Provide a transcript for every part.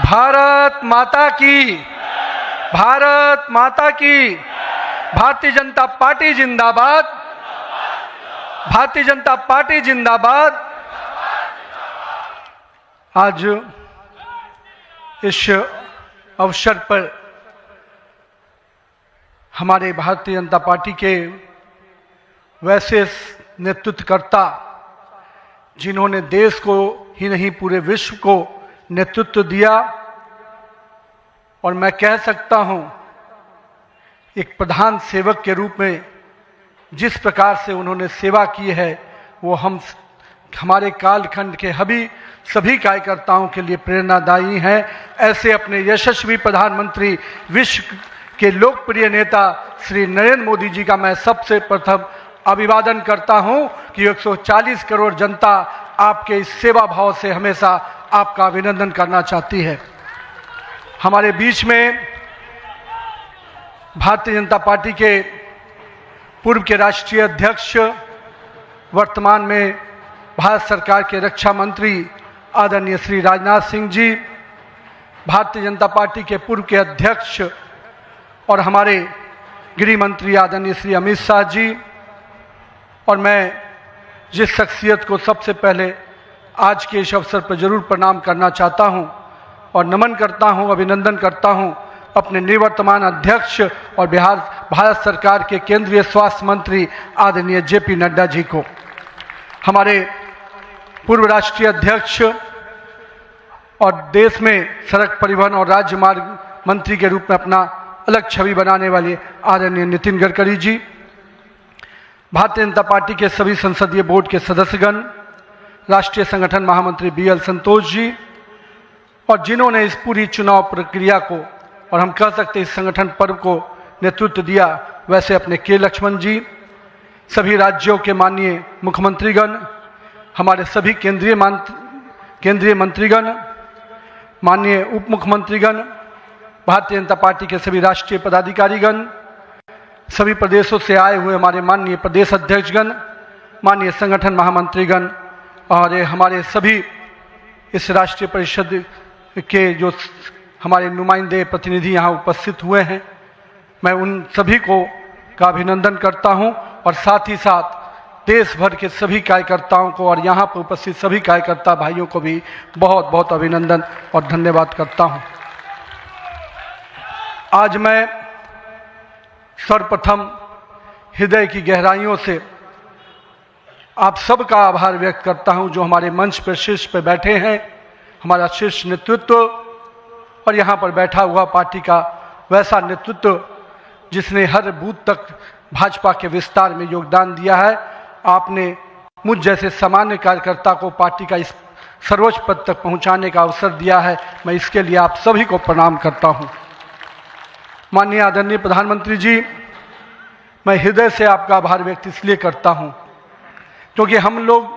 भारत माता की, भारत माता की। भारतीय जनता पार्टी जिंदाबाद, भारतीय जनता पार्टी जिंदाबाद। आज इस अवसर पर हमारे भारतीय जनता पार्टी के वैसे नेतृत्वकर्ता, जिन्होंने देश को ही नहीं पूरे विश्व को नेतृत्व दिया, और मैं कह सकता हूं एक प्रधान सेवक के रूप में जिस प्रकार से उन्होंने सेवा की है, वो हमारे कालखंड के सभी कार्यकर्ताओं के लिए प्रेरणादायी हैं। ऐसे अपने यशस्वी प्रधानमंत्री, विश्व के लोकप्रिय नेता श्री नरेंद्र मोदी जी का मैं सबसे प्रथम अभिवादन करता हूं कि 140 करोड़ जनता आपके इस सेवा भाव से हमेशा आपका अभिनंदन करना चाहती है। हमारे बीच में भारतीय जनता पार्टी के पूर्व के राष्ट्रीय अध्यक्ष, वर्तमान में भारत सरकार के रक्षा मंत्री आदरणीय श्री राजनाथ सिंह जी, भारतीय जनता पार्टी के पूर्व के अध्यक्ष और हमारे गृह मंत्री आदरणीय श्री अमित शाह जी, और मैं जिस शख्सियत को सबसे पहले आज के इस अवसर पर जरूर प्रणाम करना चाहता हूं और नमन करता हूं, अभिनंदन करता हूं, अपने निवर्तमान अध्यक्ष और भारत सरकार के केंद्रीय स्वास्थ्य मंत्री आदरणीय जेपी नड्डा जी को, हमारे पूर्व राष्ट्रीय अध्यक्ष और देश में सड़क परिवहन और राज्य मार्ग मंत्री के रूप में अपना अलग छवि बनाने वाले आदरणीय नितिन गडकरी जी, भारतीय जनता पार्टी के सभी संसदीय बोर्ड के सदस्यगण, राष्ट्रीय संगठन महामंत्री BL संतोष जी, और जिन्होंने इस पूरी चुनाव प्रक्रिया को और हम कह सकते इस संगठन पर्व को नेतृत्व दिया, वैसे अपने के लक्ष्मण जी, सभी राज्यों के माननीय मुख्यमंत्रीगण, हमारे सभी केंद्रीय मंत्रीगण, माननीय उप मुख्यमंत्रीगण, भारतीय जनता पार्टी के सभी राष्ट्रीय पदाधिकारीगण, सभी प्रदेशों से आए हुए हमारे माननीय प्रदेश अध्यक्षगण, माननीय संगठन महामंत्रीगण, और हमारे सभी इस राष्ट्रीय परिषद के जो हमारे नुमाइंदे प्रतिनिधि यहाँ उपस्थित हुए हैं, मैं उन सभी को का अभिनंदन करता हूँ, और साथ ही साथ देश भर के सभी कार्यकर्ताओं को और यहाँ पर उपस्थित सभी कार्यकर्ता भाइयों को भी बहुत बहुत अभिनंदन और धन्यवाद करता हूँ। आज मैं सर्वप्रथम हृदय की गहराइयों से आप सबका आभार व्यक्त करता हूं, जो हमारे मंच पर शीर्ष पर बैठे हैं, हमारा शीर्ष नेतृत्व, और यहाँ पर बैठा हुआ पार्टी का वैसा नेतृत्व जिसने हर बूथ तक भाजपा के विस्तार में योगदान दिया है। आपने मुझ जैसे सामान्य कार्यकर्ता को पार्टी का इस सर्वोच्च पद तक पहुंचाने का अवसर दिया है। मैं इसके लिए आप सभी को प्रणाम करता हूं। माननीय आदरणीय प्रधानमंत्री जी, मैं हृदय से आपका आभार व्यक्त इसलिए करता हूं क्योंकि हम लोग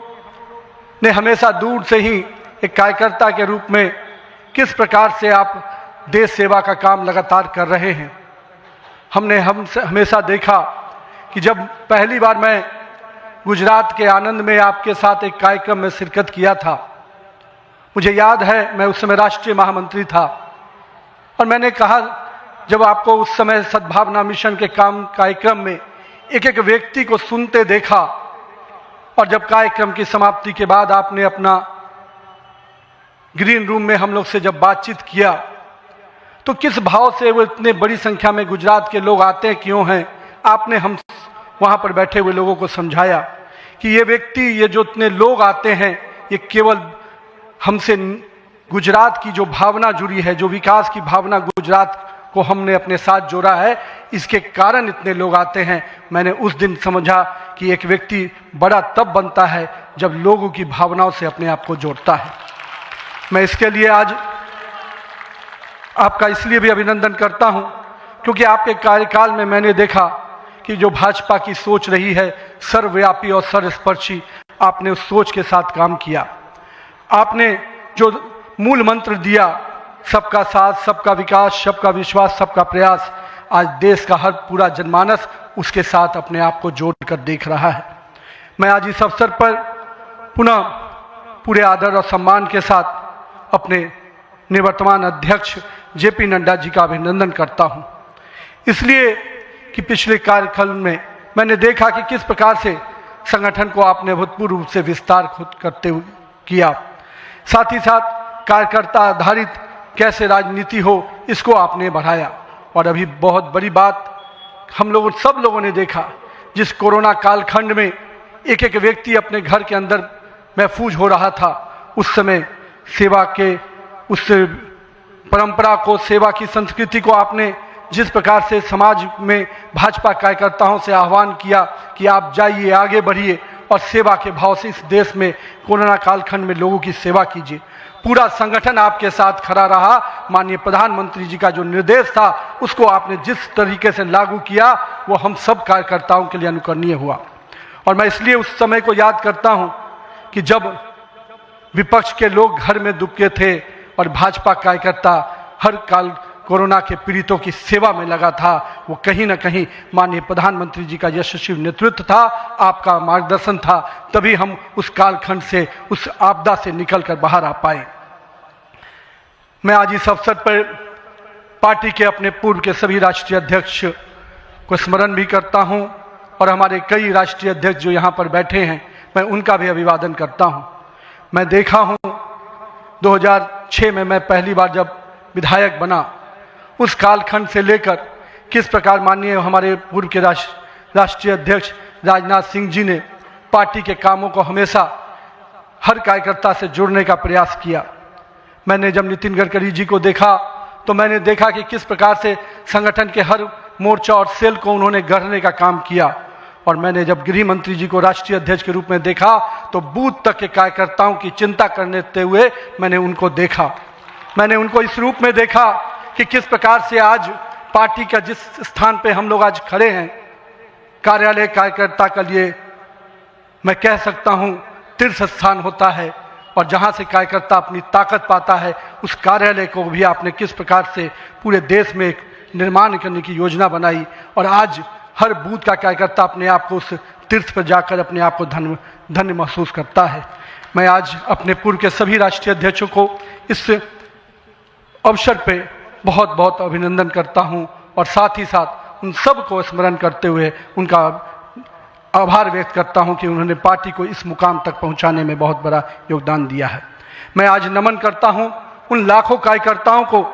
ने हमेशा दूर से ही एक कार्यकर्ता के रूप में किस प्रकार से आप देश सेवा का काम लगातार कर रहे हैं, हमने हमेशा देखा कि जब पहली बार मैं गुजरात के आनंद में आपके साथ एक कार्यक्रम में शिरकत किया था, मुझे याद है मैं उस समय राष्ट्रीय महामंत्री था, और मैंने कहा जब आपको उस समय सद्भावना मिशन के कार्यक्रम में एक एक व्यक्ति को सुनते देखा, और जब कार्यक्रम की समाप्ति के बाद आपने अपना ग्रीन रूम में हम लोग से जब बातचीत किया, तो किस भाव से वो इतने बड़ी संख्या में गुजरात के लोग आते क्यों हैं, आपने हम वहां पर बैठे हुए लोगों को समझाया कि ये व्यक्ति, ये जो इतने लोग आते हैं, ये केवल हमसे गुजरात की जो भावना जुड़ी है, जो विकास की भावना गुजरात को हमने अपने साथ जोड़ा है, इसके कारण इतने लोग आते हैं। मैंने उस दिन समझा कि एक व्यक्ति बड़ा तब बनता है जब लोगों की भावनाओं से अपने आप को जोड़ता है। मैं इसके लिए आज आपका इसलिए भी अभिनंदन करता हूं क्योंकि आपके कार्यकाल में मैंने देखा कि जो भाजपा की सोच रही है सर्वव्यापी और सर्वस्पर्शी, आपने उस सोच के साथ काम किया। आपने जो मूल मंत्र दिया, सबका साथ, सबका विकास, सबका विश्वास, सबका प्रयास, आज देश का हर पूरा जनमानस उसके साथ अपने आप को जोड़कर देख रहा है। मैं आज इस अवसर पर पुनः पूरे आदर और सम्मान के साथ अपने निवर्तमान अध्यक्ष जेपी नड्डा जी का अभिनंदन करता हूं, इसलिए कि पिछले कार्यकाल में मैंने देखा कि किस प्रकार से संगठन को आपने अभूतपूर्व रूप से विस्तार खुद करते हुए किया। साथ ही साथ कार्यकर्ता आधारित कैसे राजनीति हो इसको आपने बढ़ाया। और अभी बहुत बड़ी बात हम सब लोगों ने देखा, जिस कोरोना कालखंड में एक एक व्यक्ति अपने घर के अंदर महफूज हो रहा था, उस समय सेवा के उस परंपरा को, सेवा की संस्कृति को आपने जिस प्रकार से समाज में भाजपा कार्यकर्ताओं से आह्वान किया कि आप जाइए, आगे बढ़िए और सेवा के भाव से इस देश में कोरोना कालखंड में लोगों की सेवा कीजिए। पूरा संगठन आपके साथ खड़ा रहा। माननीय प्रधानमंत्री जी का जो निर्देश था उसको आपने जिस तरीके से लागू किया वो हम सब कार्यकर्ताओं के लिए अनुकरणीय हुआ। और मैं इसलिए उस समय को याद करता हूं कि जब विपक्ष के लोग घर में दुबके थे और भाजपा कार्यकर्ता हर काल कोरोना के पीड़ितों की सेवा में लगा था, वो कहीं ना कहीं माननीय प्रधानमंत्री जी का यशस्वी नेतृत्व था, आपका मार्गदर्शन था, तभी हम उस कालखंड से, उस आपदा से निकलकर बाहर आ पाए। मैं आज इस अवसर पर पार्टी के अपने पूर्व के सभी राष्ट्रीय अध्यक्ष को स्मरण भी करता हूं और हमारे कई राष्ट्रीय अध्यक्ष जो यहाँ पर बैठे हैं, मैं उनका भी अभिवादन करता हूं। मैं देखा हूं 2006 में मैं पहली बार जब विधायक बना, उस कालखंड से लेकर किस प्रकार माननीय हमारे पूर्व के राष्ट्रीय अध्यक्ष राजनाथ सिंह जी ने पार्टी के कामों को हमेशा हर कार्यकर्ता से जुड़ने का प्रयास किया। मैंने जब नितिन गडकरी जी को देखा तो मैंने देखा कि किस प्रकार से संगठन के हर मोर्चा और सेल को उन्होंने गढ़ने का काम किया। और मैंने जब गृह मंत्री जी को राष्ट्रीय अध्यक्ष के रूप में देखा तो बूथ तक के कार्यकर्ताओं की चिंता करते हुए मैंने उनको देखा। मैंने उनको इस रूप में देखा कि किस प्रकार से आज पार्टी का जिस स्थान पे हम लोग आज खड़े हैं, कार्यालय कार्यकर्ता के लिए मैं कह सकता हूं तीर्थ स्थान होता है, और जहां से कार्यकर्ता अपनी ताकत पाता है, उस कार्यालय को भी आपने किस प्रकार से पूरे देश में एक निर्माण करने की योजना बनाई। और आज हर बूथ का कार्यकर्ता अपने आप को उस तीर्थ पर जाकर अपने आप को धन्य महसूस करता है। मैं आज अपने पूर्व के सभी राष्ट्रीय अध्यक्षों को इस अवसर पे बहुत बहुत अभिनंदन करता हूं और साथ ही साथ उन सब को स्मरण करते हुए उनका आभार व्यक्त करता हूं कि उन्होंने पार्टी को इस मुकाम तक पहुंचाने में बहुत बड़ा योगदान दिया है। मैं आज नमन करता हूं उन लाखों कार्यकर्ताओं को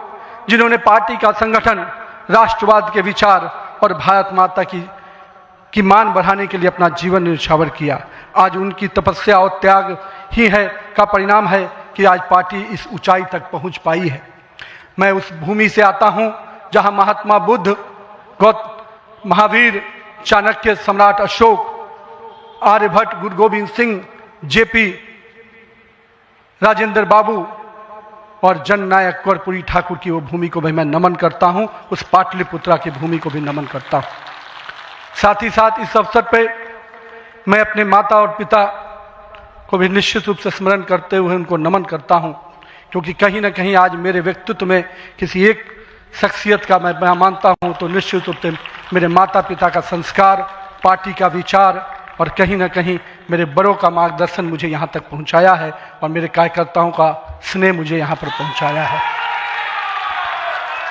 जिन्होंने पार्टी का संगठन, राष्ट्रवाद के विचार और भारत माता की मान बढ़ाने के लिए अपना जीवन न्यौछावर किया। आज उनकी तपस्या और त्याग ही का परिणाम है कि आज पार्टी इस ऊंचाई तक पहुंच पाई है। मैं उस भूमि से आता हूं जहां महात्मा बुद्ध, महावीर, चाणक्य, सम्राट अशोक, आर्यभट्ट, गुरु गोविंद सिंह, जेपी, राजेंद्र बाबू और जननायक कर्पूरी ठाकुर की वो भूमि को भी मैं नमन करता हूं, उस पाटलिपुत्रा की भूमि को भी नमन करता हूं। साथ ही साथ इस अवसर पर मैं अपने माता और पिता को भी निश्चित रूप से स्मरण करते हुए उनको नमन करता हूं, क्योंकि कहीं ना कहीं आज मेरे व्यक्तित्व में किसी एक शख्सियत का मैं मानता हूं तो निश्चित रूप से मेरे माता पिता का संस्कार, पार्टी का विचार और कहीं ना कहीं मेरे बड़ों का मार्गदर्शन मुझे यहाँ तक पहुँचाया है और मेरे कार्यकर्ताओं का स्नेह मुझे यहाँ पर पहुँचाया है।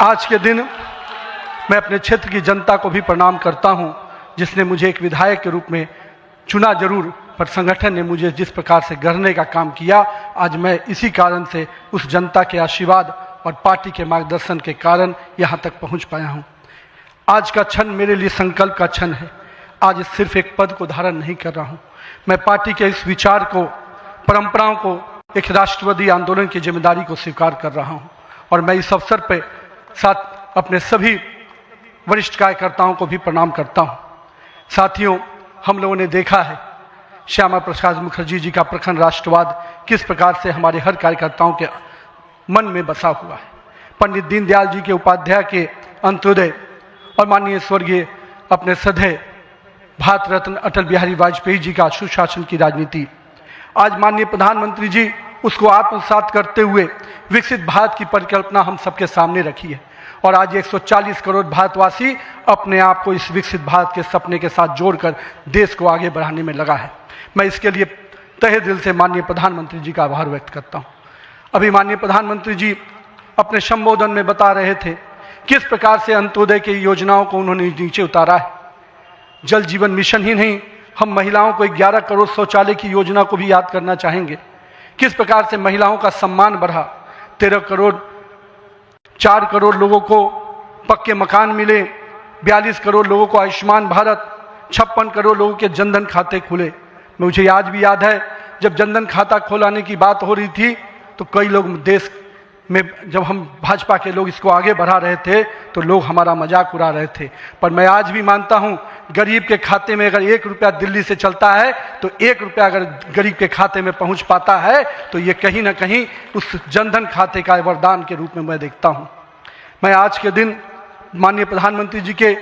आज के दिन मैं अपने क्षेत्र की जनता को भी प्रणाम करता हूँ, जिसने मुझे एक विधायक के रूप में चुना जरूर, पर संगठन ने मुझे जिस प्रकार से गढ़ने का काम किया, आज मैं इसी कारण से उस जनता के आशीर्वाद और पार्टी के मार्गदर्शन के कारण यहाँ तक पहुँच पाया हूँ। आज का क्षण मेरे लिए संकल्प का क्षण है। आज सिर्फ एक पद को धारण नहीं कर रहा हूँ, मैं पार्टी के इस विचार को, परंपराओं को, एक राष्ट्रवादी आंदोलन की जिम्मेदारी को स्वीकार कर रहा हूँ। और मैं इस अवसर पर साथ अपने सभी वरिष्ठ कार्यकर्ताओं को भी प्रणाम करता हूँ। साथियों, हम लोगों ने देखा है श्यामा प्रसाद मुखर्जी जी का प्रखर राष्ट्रवाद किस प्रकार से हमारे हर कार्यकर्ताओं के मन में बसा हुआ है। पंडित दीनदयाल जी के उपाध्याय के अंत्योदय और माननीय स्वर्गीय अपने सदैव भारत रत्न अटल बिहारी वाजपेयी जी का सुशासन की राजनीति, आज माननीय प्रधानमंत्री जी उसको आत्मसात करते हुए विकसित भारत की परिकल्पना हम सबके सामने रखी है। और आज 140 करोड़ भारतवासी अपने आप को इस विकसित भारत के सपने के साथ जोड़कर देश को आगे बढ़ाने में लगा है। मैं इसके लिए तहे दिल से माननीय प्रधानमंत्री जी का आभार व्यक्त करता हूँ। अभी माननीय प्रधानमंत्री जी अपने संबोधन में बता रहे थे किस प्रकार से अंत्योदय की योजनाओं को उन्होंने नीचे उतारा है। जल जीवन मिशन ही नहीं, हम महिलाओं को 11 करोड़ शौचालय की योजना को भी याद करना चाहेंगे। किस प्रकार से महिलाओं का सम्मान बढ़ा, 13 करोड़ 4 करोड़ लोगों को पक्के मकान मिले, 42 करोड़ लोगों को आयुष्मान भारत, 56 करोड़ लोगों के जनधन खाते खुले। मुझे आज भी याद है जब जनधन खाता खोलाने की बात हो रही थी तो कई लोग देश में, जब हम भाजपा के लोग इसको आगे बढ़ा रहे थे तो लोग हमारा मजाक उड़ा रहे थे। पर मैं आज भी मानता हूं गरीब के खाते में अगर 1 रुपया दिल्ली से चलता है तो 1 रुपया अगर गरीब के खाते में पहुंच पाता है तो ये कहीं ना कहीं उस जनधन खाते का वरदान के रूप में मैं देखता हूं। मैं आज के दिन माननीय प्रधानमंत्री जी के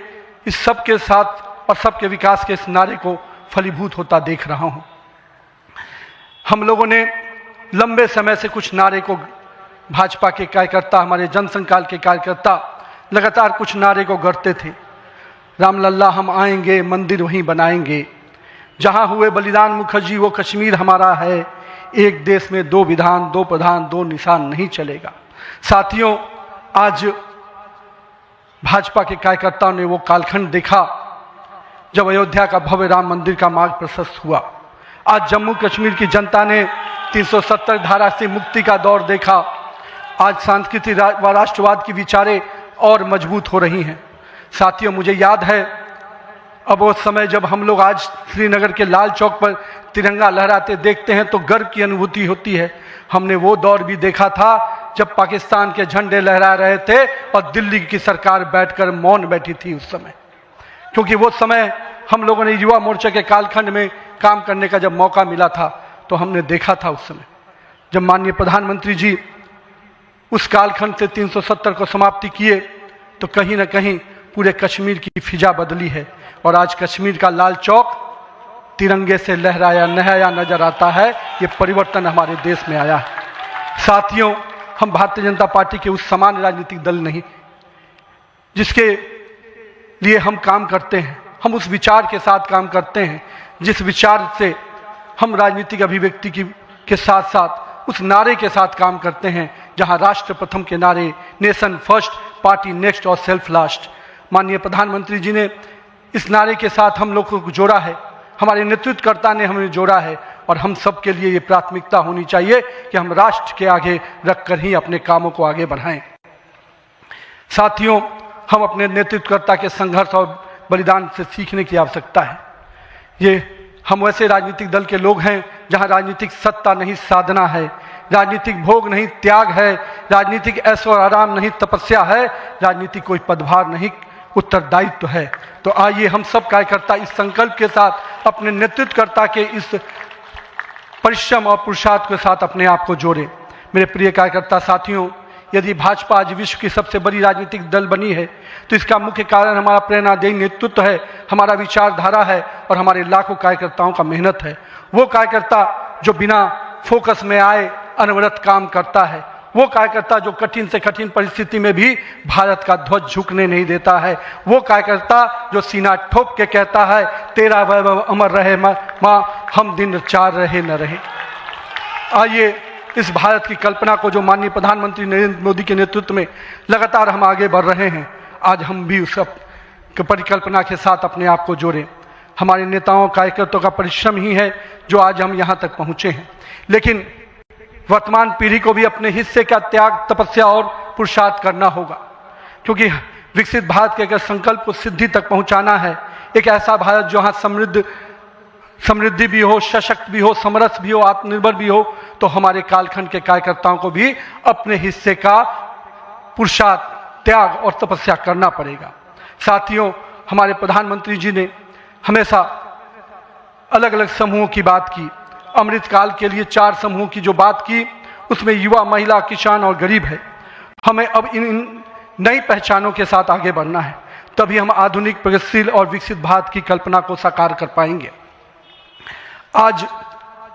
इस सब के साथ और सबके विकास के इस नारे को फलीभूत होता देख रहा हूं। हम लोगों ने लंबे समय से कुछ नारे को, भाजपा के कार्यकर्ता, हमारे जनसंकाल के कार्यकर्ता लगातार कुछ नारे को गढ़ते थे। रामलल्ला हम आएंगे, मंदिर वहीं बनाएंगे, जहां हुए बलिदान मुखर्जी वो कश्मीर हमारा है, एक देश में 2 विधान 2 प्रधान 2 निशान नहीं चलेगा। साथियों, आज भाजपा के कार्यकर्ताओं ने वो कालखंड देखा जब अयोध्या का भव्य राम मंदिर का मार्ग प्रशस्त हुआ। आज जम्मू कश्मीर की जनता ने 370 धारा से मुक्ति का दौर देखा। आज सांस्कृतिक व राष्ट्रवाद की विचारें और मजबूत हो रही हैं। साथियों, मुझे याद है अब वो समय जब हम लोग आज श्रीनगर के लाल चौक पर तिरंगा लहराते देखते हैं तो गर्व की अनुभूति होती है। हमने वो दौर भी देखा था जब पाकिस्तान के झंडे लहरा रहे थे और दिल्ली की सरकार बैठकर मौन बैठी थी उस समय, क्योंकि वो समय हम लोगों ने युवा मोर्चा के कालखंड में काम करने का जब मौका मिला था तो हमने देखा था उस समय जब माननीय प्रधानमंत्री जी उस कालखंड से 370 को समाप्ति किए तो कहीं ना कहीं पूरे कश्मीर की फिजा बदली है और आज कश्मीर का लाल चौक तिरंगे से लहराया नहाया नजर आता है। ये परिवर्तन हमारे देश में आया है। साथियों, हम भारतीय जनता पार्टी के उस समान राजनीतिक दल नहीं जिसके लिए हम काम करते हैं, हम उस विचार के साथ काम करते हैं जिस विचार से हम राजनीतिक अभिव्यक्ति के साथ साथ उस नारे के साथ काम करते हैं जहां राष्ट्र प्रथम के नारे, नेशन फर्स्ट, पार्टी नेक्स्ट और सेल्फ लास्ट, माननीय प्रधानमंत्री जी ने इस नारे के साथ हम लोग को जोड़ा है, हमारे नेतृत्वकर्ता ने हमें जोड़ा है और हम सब के लिए ये प्राथमिकता होनी चाहिए कि हम राष्ट्र के आगे रखकर ही अपने कामों को आगे बढ़ाएं। साथियों, हम अपने नेतृत्वकर्ता के संघर्ष और बलिदान से सीखने की आवश्यकता है। ये हम वैसे राजनीतिक दल के लोग हैं जहां राजनीतिक सत्ता नहीं साधना है, राजनीतिक भोग नहीं त्याग है, राजनीतिक ऐशो और आराम नहीं तपस्या है, राजनीतिक कोई पदभार नहीं उत्तरदायित्व है। तो आइए हम सब कार्यकर्ता इस संकल्प के साथ अपने नेतृत्वकर्ता के इस परिश्रम और पुरुषार्थ के साथ अपने आप को जोड़ें। मेरे प्रिय कार्यकर्ता साथियों, यदि भाजपा आज विश्व की सबसे बड़ी राजनीतिक दल बनी है तो इसका मुख्य कारण हमारा प्रेरणादायी नेतृत्व है, हमारा विचारधारा है और हमारे लाखों कार्यकर्ताओं का मेहनत है। वो कार्यकर्ता जो बिना फोकस में आए अनवरत काम करता है, वो कार्यकर्ता जो कठिन से कठिन परिस्थिति में भी भारत का ध्वज झुकने नहीं देता है, वो कार्यकर्ता जो सीना ठोक के कहता है तेरा वैभव अमर रहे मां, हम दिन 4 रहे न रहे। आइए इस भारत की कल्पना को जो माननीय प्रधानमंत्री नरेंद्र मोदी के नेतृत्व में लगातार हम आगे बढ़ रहे हैं, आज हम भी उस परिकल्पना के साथ अपने आप को जोड़ें। हमारे नेताओं कार्यकर्ताओं का परिश्रम ही है जो आज हम यहाँ तक पहुँचे हैं, लेकिन वर्तमान पीढ़ी को भी अपने हिस्से का त्याग, तपस्या और पुरुषार्थ करना होगा, क्योंकि विकसित भारत के अगर संकल्प को सिद्धि तक पहुँचाना है, एक ऐसा भारत जहाँ समृद्धि भी हो, सशक्त भी हो, समरस भी हो, आत्मनिर्भर भी हो, तो हमारे कालखंड के कार्यकर्ताओं को भी अपने हिस्से का पुरुषार्थ, त्याग और तपस्या करना पड़ेगा। साथियों, हमारे प्रधानमंत्री जी ने हमेशा अलग अलग समूहों की बात की। अमृतकाल के लिए 4 समूहों की जो बात की उसमें युवा, महिला, किसान और गरीब है। हमें अब इन नई पहचानों के साथ आगे बढ़ना है, तभी हम आधुनिक, प्रगतिशील और विकसित भारत की कल्पना को साकार कर पाएंगे। आज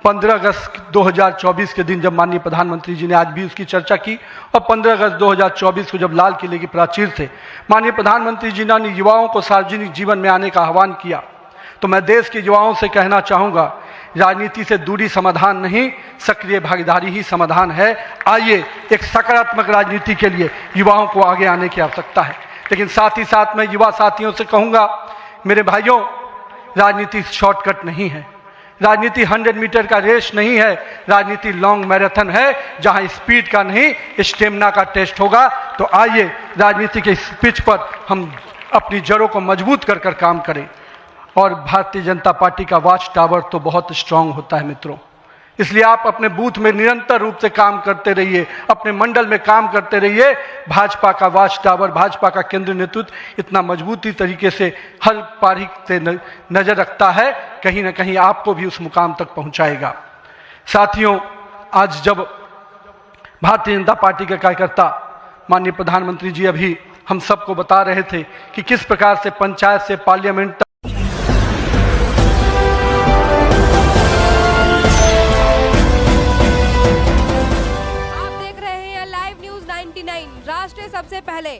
15 अगस्त 2024 के दिन जब माननीय प्रधानमंत्री जी ने आज भी उसकी चर्चा की और 15 अगस्त 2024 को जब लाल किले की प्राचीर से माननीय प्रधानमंत्री जी ने युवाओं को सार्वजनिक जीवन में आने का आह्वान किया, तो मैं देश के युवाओं से कहना चाहूँगा राजनीति से दूरी समाधान नहीं, सक्रिय भागीदारी ही समाधान है। आइए एक सकारात्मक राजनीति के लिए युवाओं को आगे आने की आवश्यकता है। लेकिन साथ ही साथ मैं युवा साथियों से कहूँगा, मेरे भाइयों, राजनीति शॉर्टकट नहीं है, राजनीति 100 मीटर का रेस नहीं है, राजनीति लॉन्ग मैराथन है जहां स्पीड का नहीं स्टेमिना का टेस्ट होगा। तो आइए राजनीति के इस पिच पर हम अपनी जड़ों को मजबूत कर कर काम करें। और भारतीय जनता पार्टी का वॉच टावर तो बहुत स्ट्रांग होता है मित्रों, इसलिए आप अपने बूथ में निरंतर रूप से काम करते रहिए, अपने मंडल में काम करते रहिए। भाजपा का वॉच टावर, भाजपा का केंद्रीय नेतृत्व इतना मजबूती तरीके से हर पारी से नजर रखता है, कहीं ना कहीं आपको भी उस मुकाम तक पहुंचाएगा। साथियों, आज जब भारतीय जनता पार्टी के कार्यकर्ता माननीय प्रधानमंत्री जी अभी हम सबको बता रहे थे कि किस प्रकार से पंचायत से पार्लियामेंट तक राष्ट्र सबसे पहले।